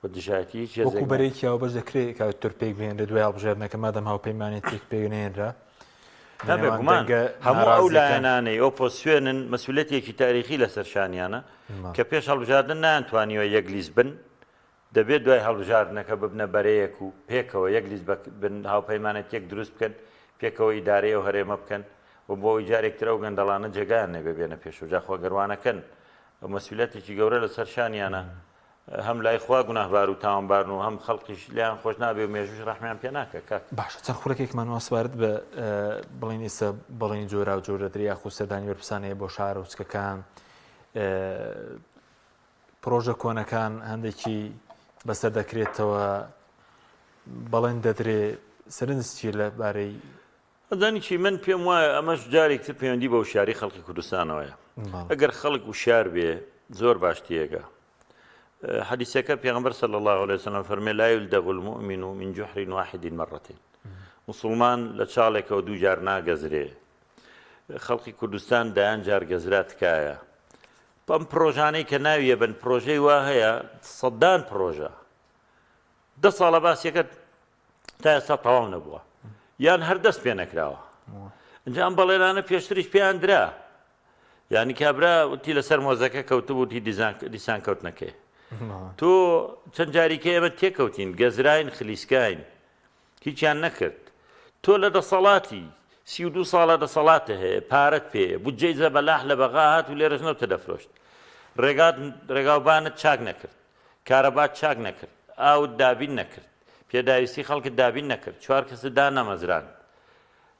و دژایەتی هیچ وەکو بەرێکی ئەو بەش دەکرێت کە تۆر پێک بهێنرێت دوای هەڵبژاردنەکە مادەم هاوپەیمانێتێک پێنێنرا نابێگومان هەموو ئەو لایەنانەی ئۆپۆسیۆنن مەسئولەتێکی تاریخی لەسەر شانیانە کە پێش هەڵبژاردن نانتوانیوە یەک لیست بن دەبێت دوای هەڵبژاردنەکە ببنە بەرەیەک و پێکەوە یەک لیست بن هاوپەیمانەتێک دروست بکەن پێکەوە ئیدارەیە و هەرێمە بکەن و بۆ جارێکتر ئەو گەندەڵانە جێگایان نەبێ بێنە پێشەوە جاخوا گەڕوانەکەن مەسئولەتێکی گەورە لەسەر شانیانە هەم لای خوا گوناهبار و تاوانبارن و هەم خەڵقیش لیان خۆش نابێ و مێژوش ڕەحمیان پێ ناکە کاک باشە چەند خولەکێکمان واسوارد بە بڵین ئێستا بەڵێنی جۆرا و جۆرە دریا خو سەردانی وەرپرسانەیە بۆ شارە و چکەکان پرۆژە کۆنەکان هەندێکی بەسەر دەکرێتەوە بەڵێن دەدرێ سەرنجی لەبارەی ئەزانی چی من پێم وایە ئەمەش جارێکتر پەیوەندی بە وشاری خەڵکی کوردستانەوەیە ئەگەر خەڵک وشار بێ زۆر باشتیەگە حديثك پیغمبر صلى الله عليه وسلم فرمي لا يلدغ المؤمن من جحر واحد مرتين مسلمان لچالك و دو جار ناگەزرێ خەڵکی کوردستان دایان جار گەزرات کایە بەم پرۆژانەی کە ناویە بن پرۆژەی وا هەیە سەدان پرۆژە 10 ساڵە باسیەکە تا ئێستا تەواو نەبووە یان هەر دەست پێ نەکراوە اینجا ئەم بەڵێنانە پێشتریش پێیان درا یعنی کابرا وتی لەسەر مۆزەکە کەوتبوو وتی دیسان کەوتنەکەی تۆ چەند جاریکە ئێمە تێکەوتین گەزراین خلیسکاین هیچیان نەکرد تۆ لە دەسەڵاتی 32 ساڵە دەسەڵاتە هەیە پارەت پێ بودجەی زەبەلاح لە بەغا هات و لێرەش نەوتە دەفرۆشت ڕێگاوبانت چاک نەکرد کارەبات چاک نەکرد ئاوت دابین نەکرد پێداویستی خەڵکت دابین نەکرد 4 کەست دا نەمەزران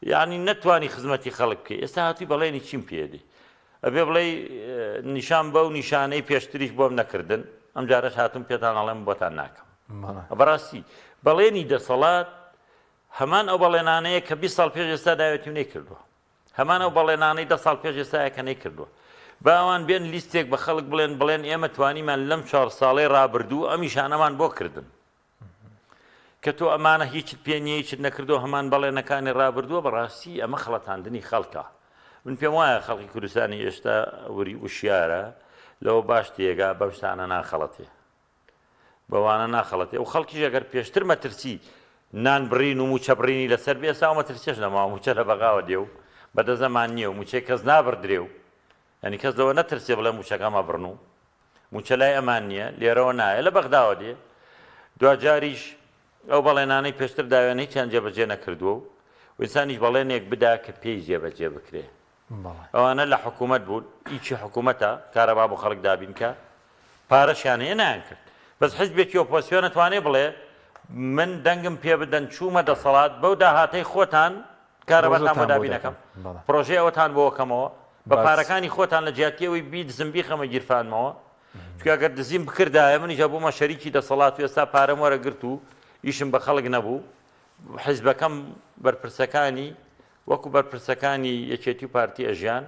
یعنی نەتوانی خزمەتی خەڵک بکەی ئێستا هاتی بەڵێنی چیم پێدی ئەبێ بڵێ نیشان بەو نیشانەی پێشتریش بۆم نەکردن ئەم جارەش هاتم پێتان ئەڵێم بۆتان ناکەم بەڕاستی بەڵێنی دەسەڵات هەمان ئەو بەڵێنانەیە کە 20 ساڵ پێش ئێستا داوێتی و نەیکردووە هەمان ئەو بەڵێنانەی 10 ساڵ پێش ئێستایە کە نەیکردووە با ئەوان بێن لیستێک بە خەڵک بڵێن ئێمە توانیمان لەم 4 ساڵەی ڕابردوو ئەم نیشانەمان بۆ کردن کە تۆ ئەمانە هیچت پێ نییە هیچت نەکردو هەمان بەڵێنەکانی ڕابردووە بەڕاستی ئەمە خەڵەتاندنی خەڵکە من پێم وایە خەڵکی کوردستانی ئێستا وری وشیارە لەوە باش تێگا بەو شتانە ناخەڵەتێ بەوانە ناخەڵەتێ و خەڵکیش ئەگەر پێشتر مەترسی نان بڕین و موچە بڕینی لەسەر بێ ئێستا مەترسیش نەماوە موچە لە بەغاوە دێ و بەدەزەمان نییە و موچەی کەس نابردرێ و یعنی کەس لەوە نەترسێ بڵێ موچەکەمە بڕن و موچە لای ئەمان نییە لێرەوە نایە لە بەغداوە دێ دوجاریش ئەو بەڵێنانەی پێشتر داوێنەی چیان جێبەجێ نەکردووە و ئینسانیش بەڵێنێک بدا کە پێی جێبەجێ بکرێ ئەوانە لە حکوومەت بوون هیچی حکوومەتە کارەبا بۆ خەڵک دابینکە پارەشیان هەیە نایان کرد بەس حیزبێکی ئۆپۆزیسیۆن نەتوانێ بڵێ من دەنگم پێ بدەن چوومە دەسەڵات بەو داهاتەی خۆتان کارەباتان بۆ دابینەکەم پرۆژەی ئەوەتان بۆ وەکەمەوە بە پارەکانی خۆتان لە جیاتیەوەی بیت زمبی خەمە گیرفانمەوە چکە ئەگەر دزیم بکردایە منیش بوومە شەریکی دەسەڵات و ئێستا پارەم وەرەگرت و ئیشم بە خەڵک نەبوو حیزبەکەم بەرپرسەکانی وەکو بەرپرسەکانی یەکێتی و پارتی ئەژیان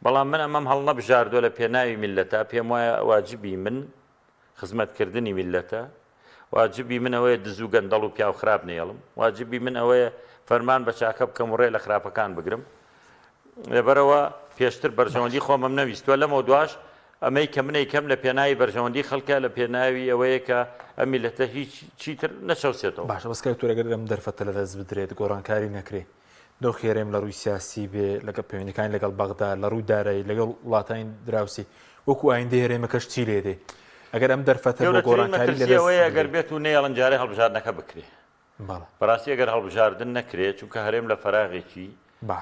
بەڵام من ئەمەم هەڵ نەبژاردووە لە پێناوی میلەتە پێم وایە واجبی من خزمەتکردنی میلەتە واجبی من ئەوەیە دز و گەندەڵ و پیا و خراپ نێڵم واجبی من ئەوەیە فەرمان بە چاکە بکەم و ڕێ لە خراپەکان بگرم لەبەرەوە پێشتر بەرژەوەندی خۆمەم نەویستوە لەمە دواش ئەمەی کە منەی کەم لە پێناوی بەرژەوەندی خەڵکە لە پێناوی ئەوەیە کە ئەم میلەتە هیچ چیتر نەچەوسێتەوە باشە بەس کەوتورەگەر ئەم دەرفەتە لە دەست بدرێت گۆڕانکاری نەکرێ دۆ خێرەیم لە ڕووی سیاسی بێ لەگە پەیوەندەکانی لەگەڵ بەغدا لە ڕووی دارایی لەگەڵ وڵاتانی دراوسی وەکو ئایندە هێرێمەکەش چی لێ دێ ئەگەر ئەم دەرفەتە بۆ گۆڕانکاری لەدەستەوەی ئەگەر بێت و نێڵن جارێ هەڵبژاردنەکە بکرێ بەڕاستی ئەگەر هەڵبژاردن نەکرێت چونکە هەرێم لە فەراغێکی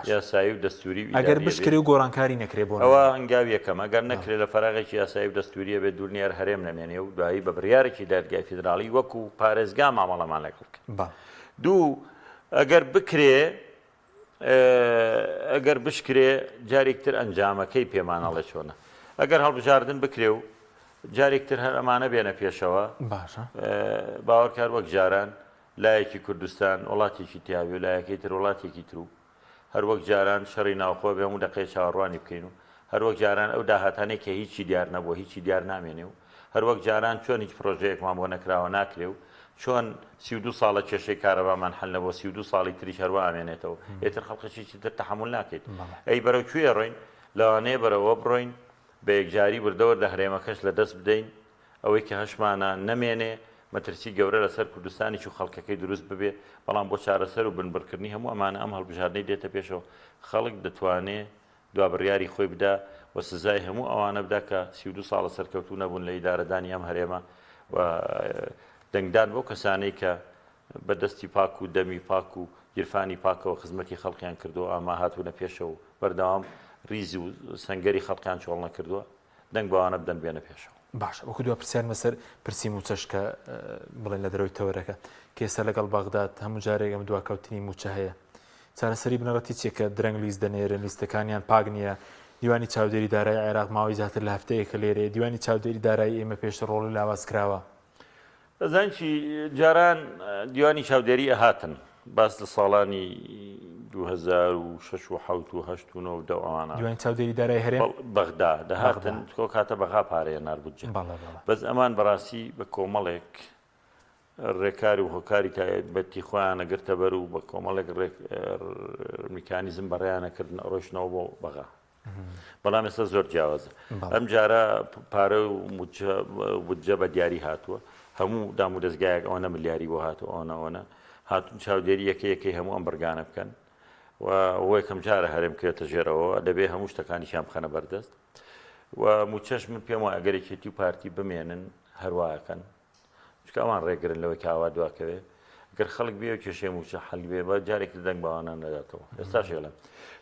یاسایی و دەستوری ئەگەر بشکرێ و گۆڕانکاری نەکرێ بۆ ئەوە هەنگاوی یەکەم ئەگەر نەکرێت لە فەراغێکی یاسایی و دەستوریە بێت دوورنیار هەرێم نەمێنێ و دوایی بە بڕیارێکی دادگای فیدراڵی وەکو پارێزگا مامەڵەمان لەگەڵ دوو ئەگەر بکرێ ئەگەر بشکرێ جارێکتر ئەنجامەکەی پێمانەڵێ چۆنە ئەگەر هەڵبژاردن بکرێ و جارێکتر هەر ئەمانە بێنە پێشەوە باوەڕکار وەک جاران لایەکی کوردستان وڵاتێکی تیاوی و لایەکەی تر وڵاتێکی تر و هەر وەک جاران شەڕی ناوخۆ بێ و دەقەی چاوەڕوانی بکەین و هەر وەک جاران ئەو داهاتانەی کە هیچی دیار نەبووە هیچی دیار نامێنێ و هەر وەک جاران چۆن هیچ پرۆژەیەکمان بۆ نەکراوە ناکرێ و چۆن 32 ساڵە کێشەی کارەبامان حل نەبووە 32 ساڵی تریش هەروە ئامێنێتەوە ئێتر خەڵکەشێکی تر تەحمل ناکەیت ئەی بەرەو کوێ ڕۆین لەوانەیە بەرەوە بڕۆین بە یەکجاری بردەوە دەهرێمەکەش لە دەست بدەین ئەوەی کە هەشمانە نەمێنێ مەترسی گەورە لەسەر کوردستانی و خەڵکەکەی دروست ببێ بەڵام بۆ چارەسەر و بنبڕکردنی هەموو ئەمانە ئەم هەڵبژاردنەی دێتە پێشەوە خەڵک دەتوانێت دوابڕیاری خۆی بدا و سزای هەموو ئەوانە بدا کە 32 ساڵە سەرکەوتوو نەبوون لە ئیدارەدانی ئەم هەرێمە و دەنگدان بۆ کەسانەی کە بەدەستی پاک و دەمی پاک و گیرفانی پاکەوە خزمەتی خەڵکیان کردووە ئاما هاتوونە پێشەوە بەردەوام ریزی و سەنگەری خەڵکیان چۆڵ نەکردووە دەنگ بەوانە بدەن بێنە پێشەوە باش وەکو دووە پرسیار مەسەر پرسی موچەشکە بڵێن لە دەرەوەی تەوەرەکە کێسە لەگەڵ بەغداد هەموو جارێک ئەم دواکەوتنی موچە هەیە چارەسەری بنەڕەتی چێکە درەنگ لیست دەنێرن لیستەکانیان پاک نییە دیوانی چاودێری دارایی عێراق ماوەی زیاتر لە هەفتەیەکە لێرێ دیوانی چاودێری دارایی ئێمە پێشتر ڕۆڵی لاواز کراوە دەزانکی جاران دیوانی چاودێری ئەهاتن باس لە ساڵانی 2006 و 7 و 8 و 9 ئەوانە دیوانی چاودێری دارایی هەرێم بەغدا دەهاتن کۆ کاتە بەغا پارەیە ناربوجێ بەس ئەمان بەڕاستی بە کۆمەڵێک ڕێکاری و هۆکاری تایبەتی خۆیان نەگرتە بەر و بە کۆمەڵێک میکانیزم بەڕێیانەکردن ئەڕۆشنەوە بۆ بەغا بەڵام ئێستا زۆر جیاوازە ئەم جارە پارە و بودجە بە دیاری هاتووە هەموو دام و دەستگایەک ئەوەنە ملیاری بۆ هاتووە ئەوەنە هاتون چاودێری یەکەیەکەی هەموو ئەم بەرگانە بکەن و ئەوەی کەم جارە هەرێم کرێتە ژێرەوە دەبێ هەموو شتەکانیشیان بخەنە بەردەست و موچەش من پێم وایە ئەگەرێکێتی و پارتی بمێنن هەروایەکەن چکە ئەوان ڕێگرن لەوەی کاوا دواکەوێ گەر خەڵک بێ و کێشەی موچە حەل بێ بە جارێک دەنگ بەوانە نەداتەوە ئێستا شێڵە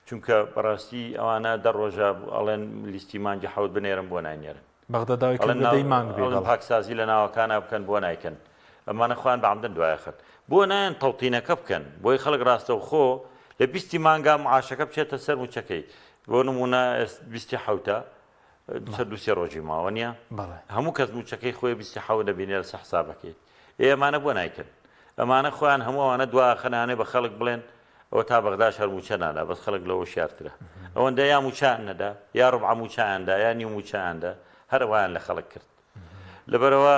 چونکە بەڕاستی ئەوانە دە ڕۆژە ئەڵێن لیستی مانگی حەوت بنێرن بۆ ناینێرن بەغداداوی مانگ بێ پاکسازی لە ناوەکانە بکەن بۆ نایکەن ئەمانە خوان بەعەمدن دوایەخەن بۆ نایەن تەوتینەکە بکەن بۆی خەڵک ڕاستەوخۆ لە 20 مانگا معاشەکە بچێتە سەر موچەکەی بۆ نمونە 27 دووسێ ڕۆژی ماوە نیە هەموو کەس موچەکەی خۆی 27 دەبینێ لەسەر حسابەکەی ئێمانە بۆ نایکەن ئەمانە خۆیان هەمووانە دواخەنانێ بە خەڵک بڵێن ئەوە تا بەغداش هەر موچە نادا بەس خەڵک لەوە شیارترە ئەوەندە یا موچان نەدا یا ڕوبع موچاندا یا نیو موچاندا هەر وایان لە خەڵک کرد لەبەرەوە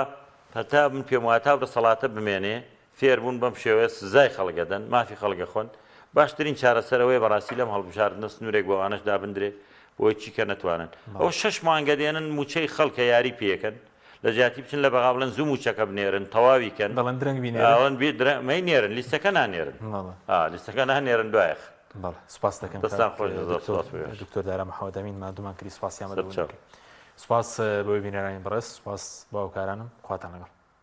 هەتا من پێم وایە تا دەسەڵاتە بمێنێ فێربوون بەم شێوەیە سزای خەڵگەدەن مافی خەڵگە خۆن باشترین چارەسەرەوەی بەڕاستی لەم هەڵبژاردنە سنوورێک بۆ ئەوانەش دابدرێ بۆی چی کە نەتوانن ئەو 6 مانگە دێنن موچەی خەڵکە یاری پێکەن لە جیاتی بچن لە بەغا بڵێن زوو موچەکە بنێرن تەواویکەن بەڵێن درەنگ بینێرن مەی نێرن لیستەکە نانێرن لیستەکە نانێرن دوایەخ سپاس دەکەم دەستان خۆش دکتۆر دارا محەمەدەمین مادومان کردی سپاسیان بەدەست سپاس بۆی بینەرانی بەڕێز سپاس باوکارانم خواتان لەگەڵ